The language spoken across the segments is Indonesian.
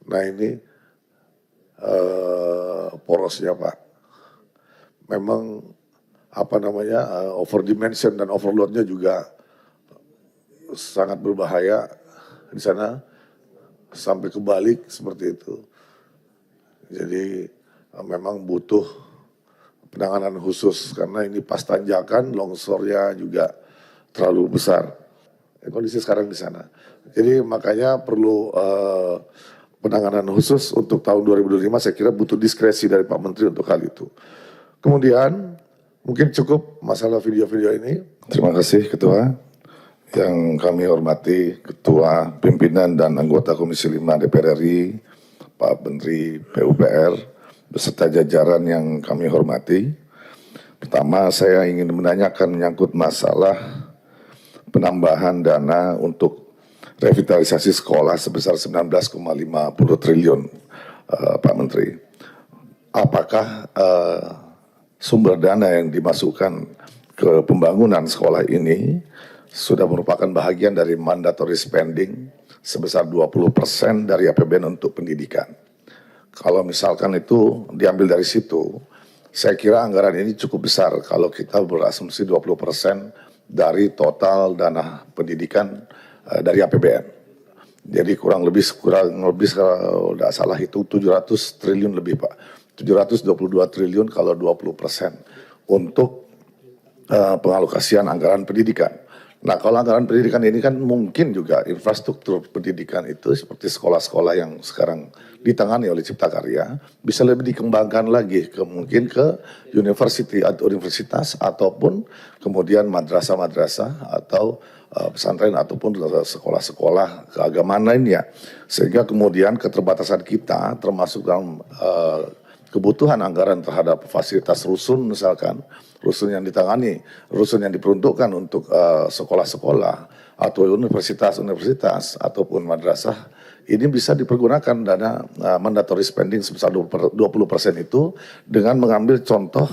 Nah ini porosnya Pak, memang over dimension dan overloadnya juga sangat berbahaya di sana sampai kebalik seperti itu. Jadi memang butuh penanganan khusus karena ini pas tanjakan, longsornya juga terlalu besar. Kondisi sekarang di sana. Jadi makanya perlu penanganan khusus untuk tahun 2025. Saya kira butuh diskresi dari Pak Menteri untuk hal itu. Kemudian mungkin cukup masalah video-video ini. Terima kasih Ketua. Yang kami hormati Ketua, Pimpinan dan Anggota Komisi 5 DPR RI, Pak Menteri PUPR, beserta jajaran yang kami hormati. Pertama, saya ingin menanyakan menyangkut masalah penambahan dana untuk revitalisasi sekolah sebesar 19,50 triliun, Pak Menteri. Apakah sumber dana yang dimasukkan ke pembangunan sekolah ini sudah merupakan bahagian dari mandatory spending sebesar 20% dari APBN untuk pendidikan? Kalau misalkan itu diambil dari situ, saya kira anggaran ini cukup besar kalau kita berasumsi 20% dari total dana pendidikan dari APBN. Jadi kurang lebih kalau tidak salah itu 700 triliun lebih Pak. 722 triliun kalau 20% untuk pengalokasian anggaran pendidikan. Nah kalau anggaran pendidikan ini kan mungkin juga infrastruktur pendidikan itu seperti sekolah-sekolah yang sekarang ditangani oleh Cipta Karya bisa lebih dikembangkan lagi mungkin ke universitas ataupun kemudian madrasah-madrasah atau pesantren ataupun sekolah-sekolah keagamaan lainnya, sehingga kemudian keterbatasan kita termasuk dalam kebutuhan anggaran terhadap fasilitas rusun misalkan, rusun yang ditangani, rusun yang diperuntukkan untuk sekolah-sekolah atau universitas-universitas ataupun madrasah, ini bisa dipergunakan dana mandatory spending sebesar 20% itu dengan mengambil contoh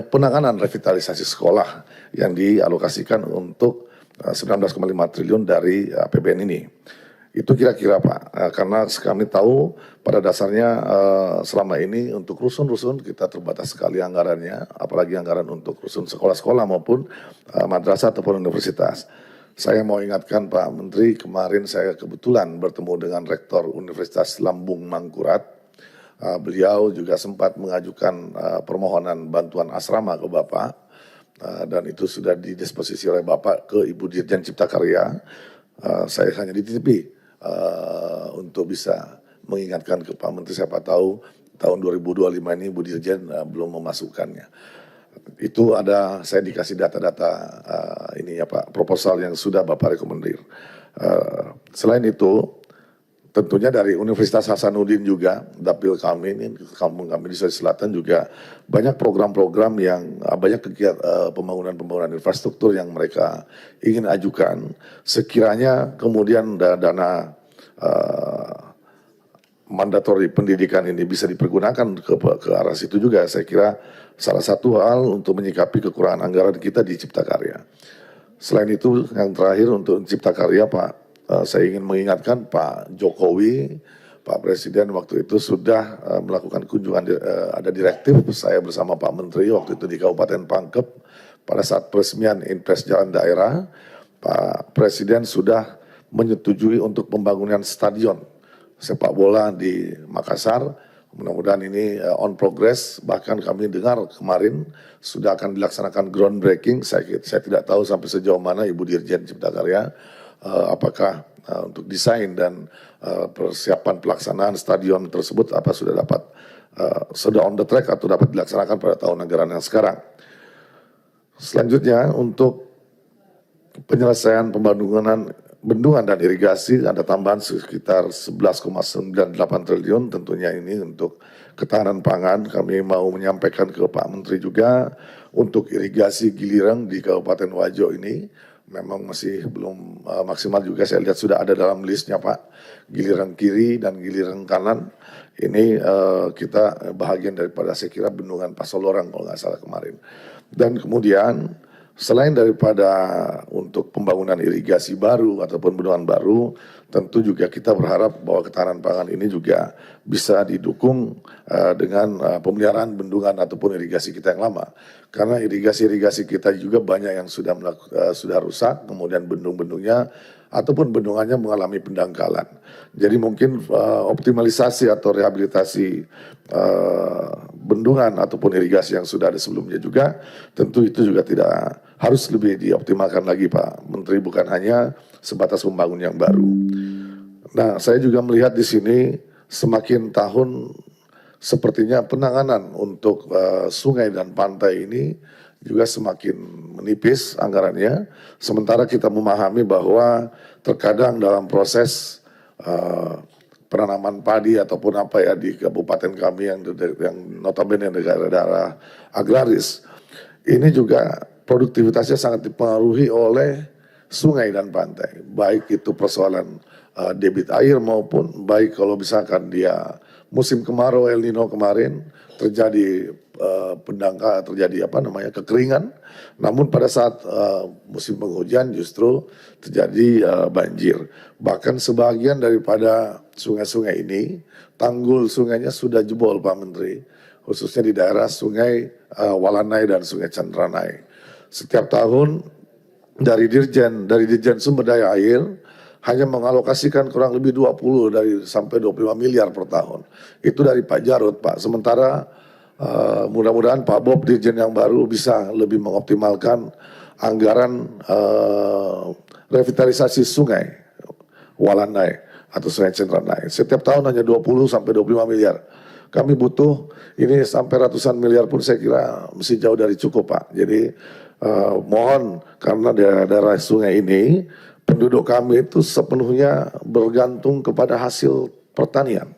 penanganan revitalisasi sekolah yang dialokasikan untuk 19,5 triliun dari APBN ini. Itu kira-kira Pak, karena kami tahu pada dasarnya selama ini untuk rusun-rusun kita terbatas sekali anggarannya, apalagi anggaran untuk rusun sekolah-sekolah maupun madrasah ataupun universitas. Saya mau ingatkan Pak Menteri, kemarin saya kebetulan bertemu dengan Rektor Universitas Lambung Mangkurat. Beliau juga sempat mengajukan permohonan bantuan asrama ke Bapak, dan itu sudah didisposisi oleh Bapak ke Ibu Dirjen Cipta Karya. Saya hanya dititipi untuk bisa mengingatkan ke Pak Menteri, siapa tahu tahun 2025 ini Bu Dirjen belum memasukkannya. Itu saya dikasih data-data ini ya Pak, proposal yang sudah Bapak rekomendir. Selain itu, tentunya dari Universitas Hasanuddin juga, dapil kami ini, kampung kami di Sulawesi Selatan juga banyak program-program yang banyak kegiatan pembangunan infrastruktur yang mereka ingin ajukan. Sekiranya kemudian dana mandatori pendidikan ini bisa dipergunakan ke arah situ juga, saya kira salah satu hal untuk menyikapi kekurangan anggaran kita di Cipta Karya. Selain itu, yang terakhir untuk Cipta Karya Pak, saya ingin mengingatkan Pak Jokowi, Pak Presiden waktu itu sudah melakukan kunjungan, ada direktif saya bersama Pak Menteri waktu itu di Kabupaten Pangkep pada saat peresmian Impres Jalan Daerah. Pak Presiden sudah menyetujui untuk pembangunan stadion sepak bola di Makassar. Mudah-mudahan ini on progress, bahkan kami dengar kemarin sudah akan dilaksanakan groundbreaking. Saya tidak tahu sampai sejauh mana Ibu Dirjen Cipta Karya, apakah untuk desain dan persiapan pelaksanaan stadion tersebut apa sudah on the track atau dapat dilaksanakan pada tahun anggaran yang sekarang. Selanjutnya untuk penyelesaian bendungan dan irigasi ada tambahan sekitar 11,98 triliun, tentunya ini untuk ketahanan pangan. Kami mau menyampaikan ke Pak Menteri juga untuk irigasi Gilireng di Kabupaten Wajo ini memang masih belum maksimal juga, saya lihat sudah ada dalam listnya Pak, Gilireng kiri dan Gilireng kanan. Ini kita bahagian daripada saya kira bendungan Pasolorang kalau nggak salah kemarin. Dan kemudian Selain daripada untuk pembangunan irigasi baru ataupun bendungan baru, tentu juga kita berharap bahwa ketahanan pangan ini juga bisa didukung dengan pemeliharaan bendungan ataupun irigasi kita yang lama. Karena irigasi-irigasi kita juga banyak yang sudah rusak, kemudian bendung-bendungnya ataupun bendungannya mengalami pendangkalan. Jadi mungkin optimalisasi atau rehabilitasi bendungan ataupun irigasi yang sudah ada sebelumnya juga, tentu itu juga tidak harus lebih dioptimalkan lagi Pak Menteri, bukan hanya sebatas membangun yang baru. Nah, saya juga melihat di sini semakin tahun sepertinya penanganan untuk sungai dan pantai ini juga semakin menipis anggarannya, sementara kita memahami bahwa terkadang dalam proses penanaman padi ataupun apa ya di kabupaten kami yang notabene daerah-daerah agraris, ini juga produktivitasnya sangat dipengaruhi oleh sungai dan pantai, baik itu persoalan debit air maupun baik kalau misalkan dia musim kemarau El Nino kemarin terjadi terjadi kekeringan, namun pada saat musim penghujan justru terjadi banjir. Bahkan sebagian daripada sungai-sungai ini, tanggul sungainya sudah jebol Pak Menteri, khususnya di daerah sungai Walanai dan sungai Chandranai. Setiap tahun dari Dirjen Sumber Daya Air hanya mengalokasikan kurang lebih 20 sampai 25 miliar per tahun. Itu dari Pak Jarod Pak. Sementara mudah-mudahan Pak Bob Dirjen yang baru bisa lebih mengoptimalkan anggaran revitalisasi sungai Walanai atau sungai Chandranai. Setiap tahun hanya 20 sampai 25 miliar. Kami butuh ini sampai ratusan miliar pun saya kira mesti jauh dari cukup Pak. Jadi mohon, karena daerah sungai ini penduduk kami itu sepenuhnya bergantung kepada hasil pertanian.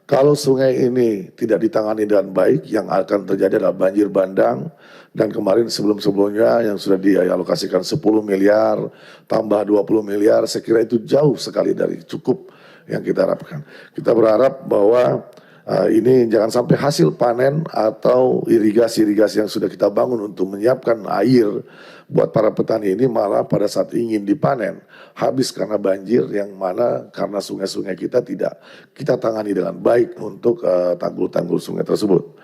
Kalau sungai ini tidak ditangani dengan baik, yang akan terjadi adalah banjir bandang. Dan kemarin sebelum-sebelumnya yang sudah dialokasikan 10 miliar, tambah 20 miliar, saya kira itu jauh sekali dari cukup yang kita harapkan. Kita berharap bahwa ini jangan sampai hasil panen atau irigasi-irigasi yang sudah kita bangun untuk menyiapkan air buat para petani ini malah pada saat ingin dipanen habis karena banjir, yang mana karena sungai-sungai kita tidak kita tangani dengan baik untuk tanggul-tanggul sungai tersebut.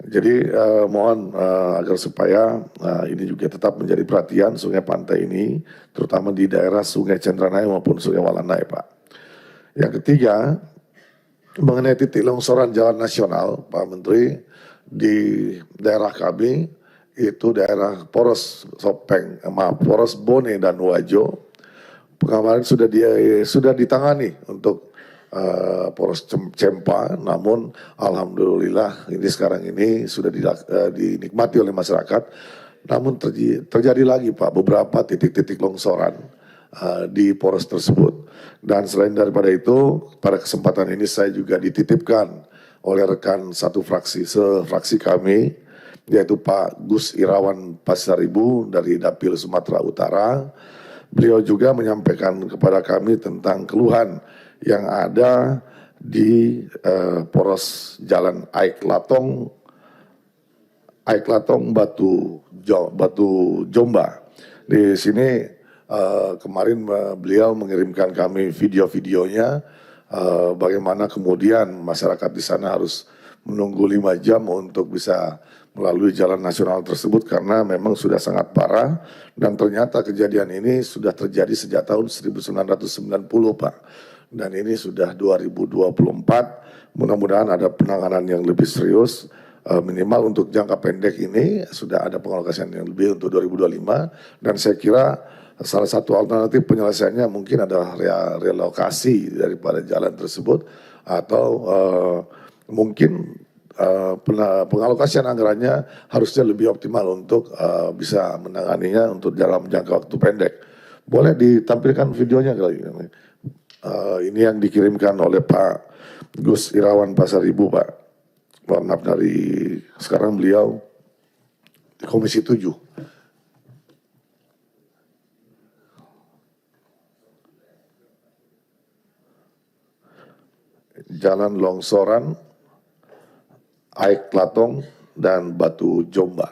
Jadi mohon agar supaya ini juga tetap menjadi perhatian sungai pantai ini, terutama di daerah sungai Chandranai maupun sungai Walanai Pak. Yang ketiga, mengenai titik longsoran jalan nasional, Pak Menteri, di daerah kami itu daerah Poros Poros Bone dan Wajo, kemarin sudah ditangani untuk Poros Cempa, namun alhamdulillah ini sekarang ini sudah dinikmati oleh masyarakat, namun terjadi lagi Pak beberapa titik-titik longsoran di poros tersebut. Dan selain daripada itu, pada kesempatan ini saya juga dititipkan oleh rekan satu fraksi kami, yaitu Pak Gus Irawan Pasaribu dari Dapil Sumatera Utara. Beliau juga menyampaikan kepada kami tentang keluhan yang ada di poros jalan Aik Latong Batu Jomba. Di sini kemarin beliau mengirimkan kami video-videonya bagaimana kemudian masyarakat di sana harus menunggu 5 jam untuk bisa melalui jalan nasional tersebut karena memang sudah sangat parah, dan ternyata kejadian ini sudah terjadi sejak tahun 1990 Pak, dan ini sudah 2024. Mudah-mudahan ada penanganan yang lebih serius. Minimal untuk jangka pendek ini sudah ada pengalokasian yang lebih untuk 2025, dan saya kira salah satu alternatif penyelesaiannya mungkin adalah relokasi daripada jalan tersebut, atau mungkin pengalokasian anggarannya harusnya lebih optimal untuk bisa menanganinya untuk dalam jangka waktu pendek. Boleh ditampilkan videonya kali ini. Ini yang dikirimkan oleh Pak Gus Irawan Pasaribu Pak. Maaf, dari sekarang beliau di Komisi 7. Jalan longsoran Aik Latong dan Batu Jomba.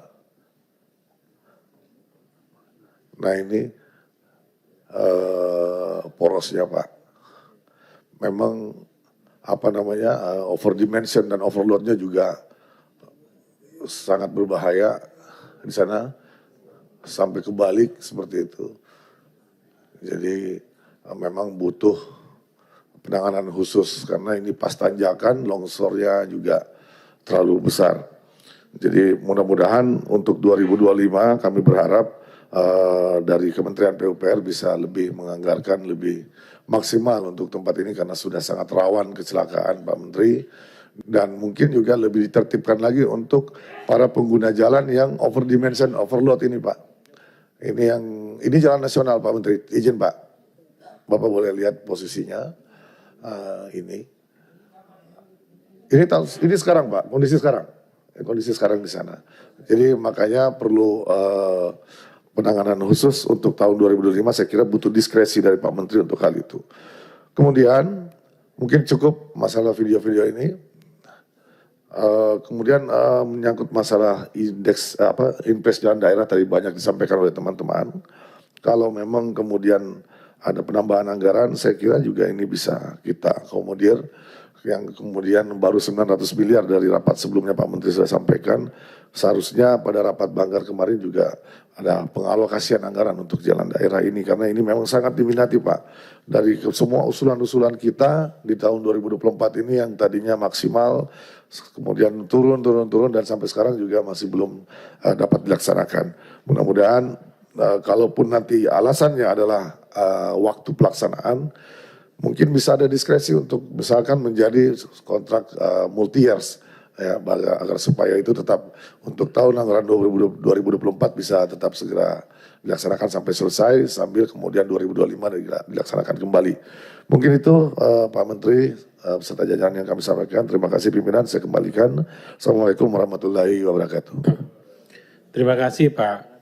Nah ini porosnya Pak, memang apa namanya overdimension dan overloadnya juga sangat berbahaya di sana sampai kebalik seperti itu. Jadi memang butuh penanganan khusus karena ini pas tanjakan, longsornya juga terlalu besar. Jadi mudah-mudahan untuk 2025 kami berharap dari Kementerian PUPR bisa lebih menganggarkan lebih maksimal untuk tempat ini karena sudah sangat rawan kecelakaan Pak Menteri. Dan mungkin juga lebih ditertibkan lagi untuk para pengguna jalan yang overdimension, overload ini Pak. Ini jalan nasional Pak Menteri, izin Pak. Bapak boleh lihat posisinya ini. Ini sekarang Pak, kondisi sekarang di sana. Jadi makanya perlu penanganan khusus untuk tahun 2025. Saya kira butuh diskresi dari Pak Menteri untuk hal itu. Kemudian mungkin cukup masalah video-video ini. Kemudian menyangkut masalah indeks impres jalan daerah tadi banyak disampaikan oleh teman-teman. Kalau memang kemudian ada penambahan anggaran, saya kira juga ini bisa kita akomodir. Yang kemudian baru 900 miliar dari rapat sebelumnya Pak Menteri sudah sampaikan, seharusnya pada rapat Banggar kemarin juga ada pengalokasian anggaran untuk jalan daerah ini, karena ini memang sangat diminati Pak. Dari semua usulan-usulan kita di tahun 2024 ini yang tadinya maksimal, kemudian turun dan sampai sekarang juga masih belum dapat dilaksanakan. Mudah-mudahan kalaupun nanti alasannya adalah waktu pelaksanaan, mungkin bisa ada diskresi untuk misalkan menjadi kontrak multi years ya, agar supaya itu tetap untuk tahun anggaran 2024 bisa tetap segera dilaksanakan sampai selesai sambil kemudian 2025 dilaksanakan kembali. Mungkin itu Pak Menteri beserta jajaran yang kami sampaikan. Terima kasih pimpinan, saya kembalikan. Assalamualaikum warahmatullahi wabarakatuh. Terima kasih Pak